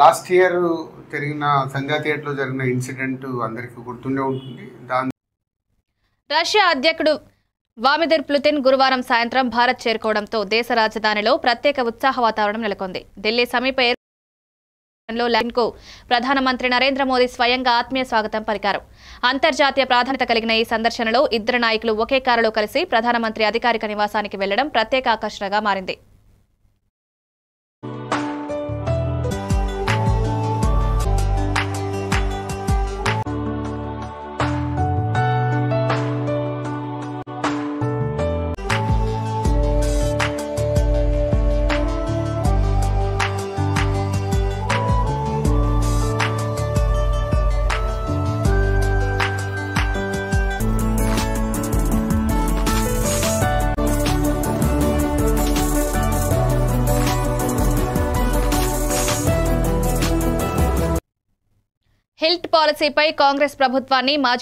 Last year జరిగిన సంధ్యా థియేటర్లో జరిగిన ఇన్సిడెంట్ అందరికీ గుర్తుండే ఉంటుంది. రష్యా అధ్యక్షుడు వ్లాదిమిర్ పుతిన్ గురువారం సాయంత్రం భారత్ చేరుకోవడంతో దేశ రాజధానిలో ప్రత్యేక ఉత్సాహ వాతావరణం నెలకొంది. ఢిల్లీ సమీప ఎయిర్పోర్టులో కు ప్రధానమంత్రి నరేంద్ర మోదీ స్వయంగా ఆత్మీయ స్వాగతం పలికారు. అంతర్జాతీయ ప్రాధాన్యత కలిగిన ఈ సందర్శనలో ఇద్దరు నాయకులు ఒకే కారులో కలిసి ప్రధానమంత్రి అధికారిక నివాసానికి వెళ్లడం ప్రత్యేక ఆకర్షణగా మారింది. హిల్ట్ పాలసీపై కాంగ్రెస్ ప్రభుత్వాన్ని మాజీ